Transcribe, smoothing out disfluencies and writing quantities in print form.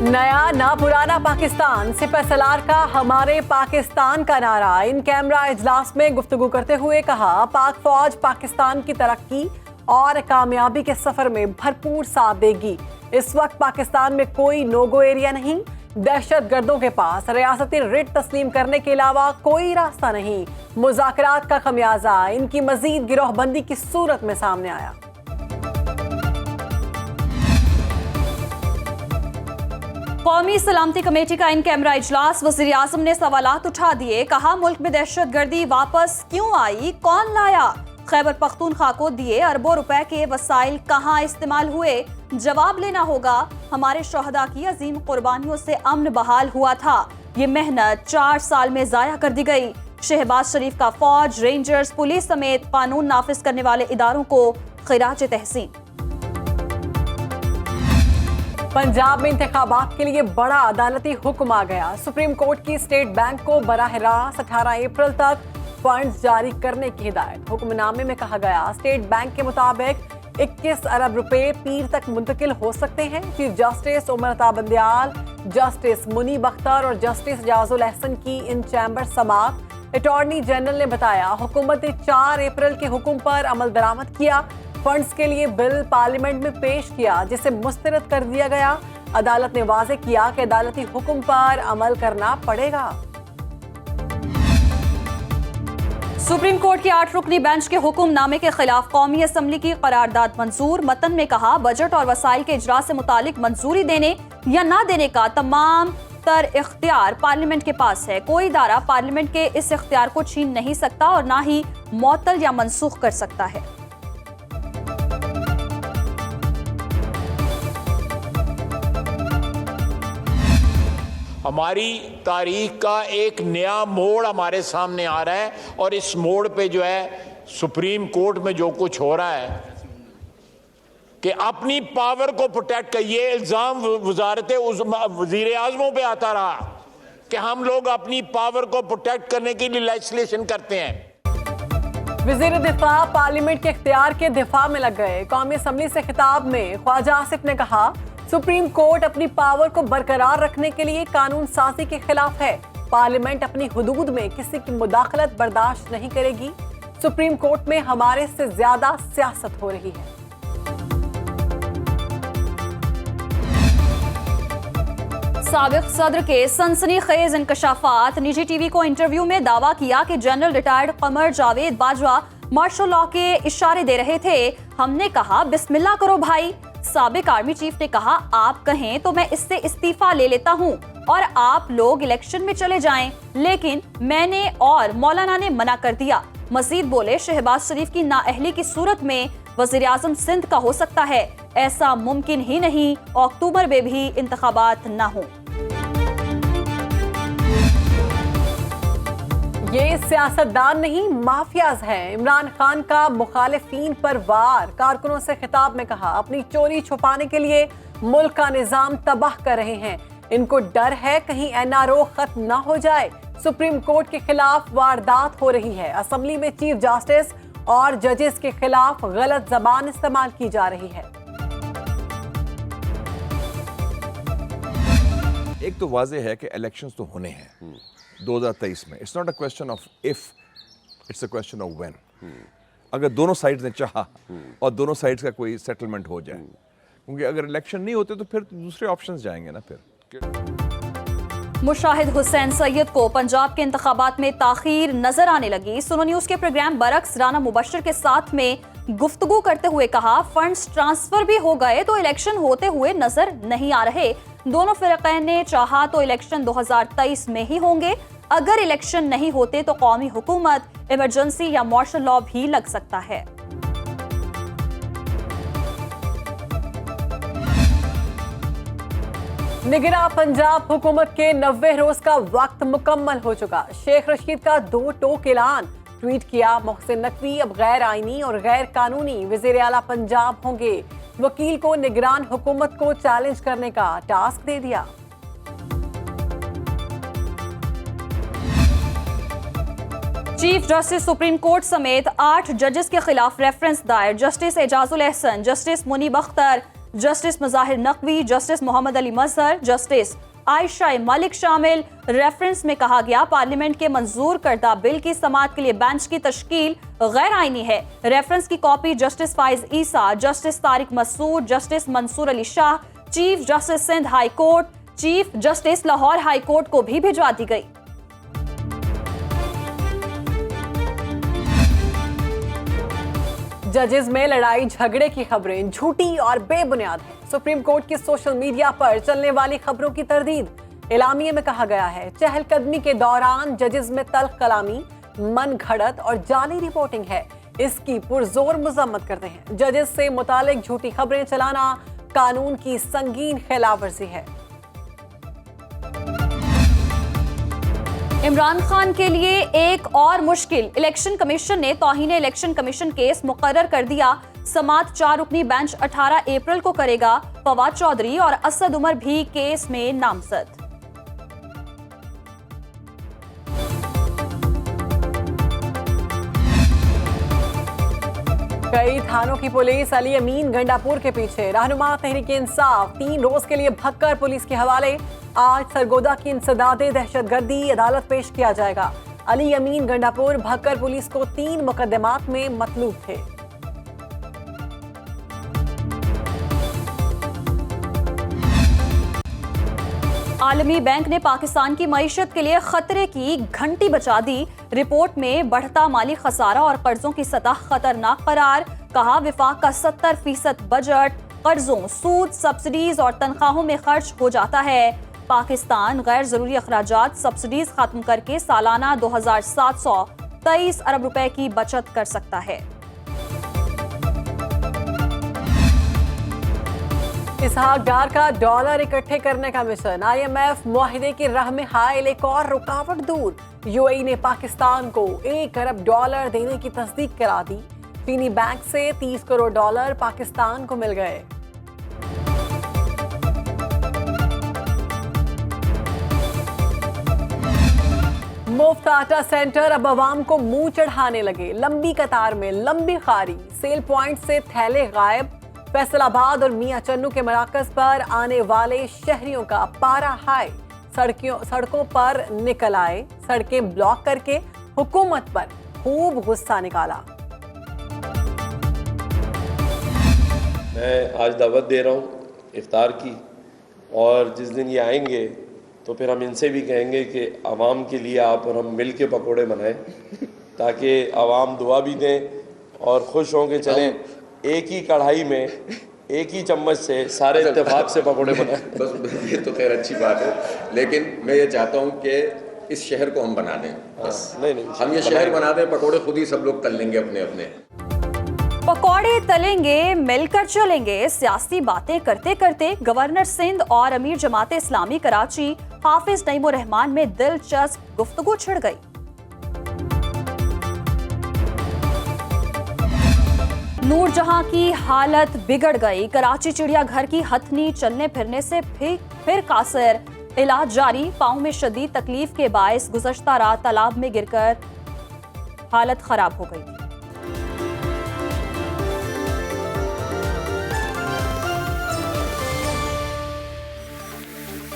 नया ना पुराना पाकिस्तान, सिपहसालार का हमारे पाकिस्तान का नारा। इन कैमरा इजलास में गुफ्तगू करते हुए कहा, पाक फौज पाकिस्तान की तरक्की और कामयाबी के सफर में भरपूर साथ देगी। इस वक्त पाकिस्तान में कोई नो गो एरिया नहीं। दहशत गर्दों के पास रियासती रिट तस्लीम करने के अलावा कोई रास्ता नहीं। मुज़ाकरात का खमियाजा इनकी मजीद गिरोहबंदी की सूरत में सामने आया। कौमी सलामती कमेटी का इन कैमरा इजलास, वज़ीर आज़म ने सवालात उठा दिए। कहा, मुल्क में दहशत गर्दी वापस क्यों आई, कौन लाया? खैबर पख्तूनख्वा को दिए अरबों रुपए के वसाइल कहाँ इस्तेमाल हुए? जवाब लेना होगा। हमारे शोहदा की अजीम कुर्बानियों से अमन बहाल हुआ था। ये मेहनत 4 साल में जाया कर दी गई। शहबाज शरीफ का फौज, रेंजर्स, पुलिस समेत कानून नाफिज करने वाले इदारों को खिराज तहसीन। पंजाब में इंतखाबात के लिए बड़ा अदालती हुक्म आ गया। सुप्रीम कोर्ट की स्टेट बैंक को बराह रास्त 18 अप्रैल तक फंड्स जारी करने की हिदायत। हुक्मनामे में कहा गया, स्टेट बैंक के मुताबिक 21 अरब रुपए पीर तक मुंतकिल हो सकते हैं। Chief justice Umar Ata Bandial, justice Munib Akhtar और जस्टिस एजाजुल अहसन की इन चैम्बर समात। अटॉर्नी जनरल ने बताया, हुकूमत ने 4 अप्रैल के हुक्म पर अमल दरामद किया। फंड्स के लिए बिल पार्लियामेंट में पेश किया, जिसे मुस्तरद कर दिया गया। अदालत ने वाज़ेह किया कि अदालती हुक्म पर अमल करना पड़ेगा। सुप्रीम कोर्ट के 8 रुकनी बेंच के हुक्मनामे के खिलाफ कौमी असम्बली की करारदाद मंजूर। मतन में कहा, बजट और वसाइल के इजरा से मुतालिक मंजूरी देने या ना देने का तमाम तर इख्तियार पार्लियामेंट के पास है। कोई इदारा पार्लियामेंट के इस इख्तियार को छीन नहीं सकता और ना ही मुअत्तल या मनसूख कर सकता है। हमारी तारीख का एक नया मोड़ हमारे सामने आ रहा है और इस मोड़ पे जो है सुप्रीम कोर्ट में जो कुछ हो रहा है कि अपनी पावर को प्रोटेक्ट कर, ये इल्जाम वज़ीर आज़मों पे आता रहा कि हम लोग अपनी पावर को प्रोटेक्ट करने के लिए लेजिस्लेशन करते हैं। वज़ीर दिफा पार्लियामेंट के इख्तियार के दिफा में लग गए। कौमी असम्बली से खिताब में ख्वाजा आसिफ ने कहा, सुप्रीम कोर्ट अपनी पावर को बरकरार रखने के लिए कानून साजी के खिलाफ है। पार्लियामेंट अपनी हुदूद में किसी की मुदाखलत बर्दाश्त नहीं करेगी। सुप्रीम कोर्ट में हमारे से ज्यादा सियासत हो रही है। साबिक सदर के सनसनीखेज इंकशाफात। निजी टीवी को इंटरव्यू में दावा किया कि general retired Qamar Javed Bajwa martial law के इशारे दे रहे थे। हमने कहा, बिस्मिल्लाह करो भाई। साबिक आर्मी चीफ ने कहा, आप कहें तो मैं इससे इस्तीफा ले लेता हूं और आप लोग इलेक्शन में चले जाएं, लेकिन मैंने और मौलाना ने मना कर दिया। मजीद बोले, शहबाज शरीफ की नाअहली की सूरत में वज़ीर आज़म सिंध का हो सकता है। ऐसा मुमकिन ही नहीं, अक्टूबर में भी इंतखाबात ना हो। ये सियासतदान नहीं, माफियाज हैं। इमरान खान का मुखालिफिन पर वार। कारकुनों से खिताब में कहा, अपनी चोरी छुपाने के लिए मुल्क का निजाम तबाह कर रहे हैं। इनको डर है कहीं NRO खत्म ना हो जाए। सुप्रीम कोर्ट के खिलाफ वारदात हो रही है। असम्बली में चीफ जस्टिस और जजेस के खिलाफ गलत जबान इस्तेमाल की जा रही है। एक तो वाज़े है कि इलेक्शंस तो होने हैं 2023 में। It's not a question of if, it's a question of when. अगर दोनों साइड्स ने चाहा और दोनों साइड्स का कोई सेटलमेंट हो जाए, क्योंकि अगर इलेक्शन नहीं होते तो फिर दूसरे ऑप्शंस जाएंगे ना। फिर मुशाहिद हुसैन सैयद को पंजाब के इंतखाबात में ताखीर नजर आने लगी। सुनो न्यूज के प्रोग्राम बरक्स राना मुबशर के साथ में गुफ्तगू करते हुए कहा, फंड्स ट्रांसफर भी हो गए तो इलेक्शन होते हुए नजर नहीं आ रहे। दोनों फिरक़ैन ने चाहा तो इलेक्शन 2023 में ही होंगे। अगर इलेक्शन नहीं होते तो कौमी हुकूमत, इमरजेंसी या मार्शल लॉ भी लग सकता है। निगरां पंजाब हुकूमत के 90 रोज का वक्त मुकम्मल हो चुका। शेख रशीद का 2 टोक ऐलान। ट्वीट किया, मोहसिन नकवी अब गैर आईनी और गैर कानूनी वज़ीर आला पंजाब होंगे। वकील को निगरान हुकूमत को चैलेंज करने का टास्क दे दिया। चीफ जस्टिस सुप्रीम कोर्ट समेत 8 जजेस के खिलाफ रेफरेंस दायर। Justice Ijazul Ahsan, justice Munib Akhtar, justice Mazahir Naqvi, justice Mohammad Ali Mazhar, justice Ayesha Malik शामिल। रेफरेंस में कहा गया पार्लियामेंट के मंजूर करदा बिल की समाअत के लिए बेंच की तश्कील गैर आईनी है। रेफरेंस की copy justice Faez Isa, justice Tariq Masood, justice Mansoor Ali Shah, chief justice Sindh high court, chief justice Lahore high court को भी भिजवा दी गई। जजेस में लड़ाई झगड़े की खबरें झूठी और बेबुनियाद हैं। सुप्रीम कोर्ट की सोशल मीडिया पर चलने वाली खबरों की तरदीद। एलामिये में कहा गया है चहलकदमी के दौरान जजेस में तल्ख कलामी, मन घड़त और जाली रिपोर्टिंग है। इसकी पुरजोर मजम्मत करते हैं। जजेस से मुतालिक झूठी खबरें चलाना कानून की संगीन खिलाफवर्जी है। इमरान खान के लिए एक और मुश्किल। इलेक्शन कमीशन ने तौहीन इलेक्शन कमीशन केस मुकर्रर कर दिया। समाअत 4 रुकनी बेंच 18 अप्रैल को करेगा। फवाद चौधरी और असद उमर भी केस में नामजद। कई थानों की पुलिस अली अमीन गंडापुर के पीछे। रहनुमा तहरीक इंसाफ 3 रोज के लिए भक्कर पुलिस के हवाले। आज सरगोदा की इंसदादे दहशतगर्दी अदालत पेश किया जाएगा। अली अमीन गंडापुर भक्कर पुलिस को 3 मुकदमात में मतलूब थे। आलमी बैंक ने पाकिस्तान की मईशत के लिए खतरे की घंटी बजा दी। रिपोर्ट में बढ़ता माली खसारा और कर्जों की सतह खतरनाक करार। कहा विफाक का 70% बजट कर्जों, सूद, सब्सिडीज और तनख्वाहों में खर्च हो जाता है। पाकिस्तान गैर जरूरी अखराजात सब्सिडीज खत्म करके सालाना 2723 अरब रुपए की बचत कर सकता है। इसहाक डार का डॉलर इकट्ठे करने का मिशन। IMF मुआहिदे की राह में हायल एक और रुकावट दूर। UAE ने पाकिस्तान को $1 अरब देने की तस्दीक करा दी। चीनी बैंक से $30 करोड़ पाकिस्तान को मिल गए। मुफ्त आटा सेंटर अब आवाम को मुंह चढ़ाने लगे। लंबी कतार में लंबी खारी। सेल पॉइंट से थैले गायब। फैसलाबाद और मियां चन्नू के मराकज पर आने वाले शहरियों का पारा हाई। सड़कों पर निकल आए। सड़कें ब्लॉक करके हुकूमत पर खूब गुस्सा निकाला। मैं आज दावत दे रहा हूँ इफ्तार की, और जिस दिन ये आएंगे तो फिर हम इनसे भी कहेंगे कि आवाम के लिए आप और हम मिल के पकौड़े बनाएं, ताकि आवाम दुआ भी दें और खुश हों कि चलें एक ही कढ़ाई में एक ही चम्मच से सारे इत्तेफाक से पकौड़े बनाएं। बस ये तो खैर अच्छी बात है, लेकिन मैं ये चाहता हूँ कि इस शहर को हम बना दें। बस नहीं हम ये शहर बना दें, पकौड़े खुद ही सब लोग तल लेंगे अपने अपने। पकौड़े तलेंगे, मिलकर चलेंगे। सियासी बातें करते करते गवर्नर सिंध और अमीर जमात इस्लामी कराची हाफिज नईमुर रहमान में दिलचस्प गुफ्तगू छिड़ गई। नूरजहां की हालत बिगड़ गई। कराची चिड़ियाघर की हथनी चलने फिरने से फिर कासिर। इलाज जारी। पांव में शदीद तकलीफ के बायस गुज़श्ता रात तालाब में गिरकर हालत खराब हो गई।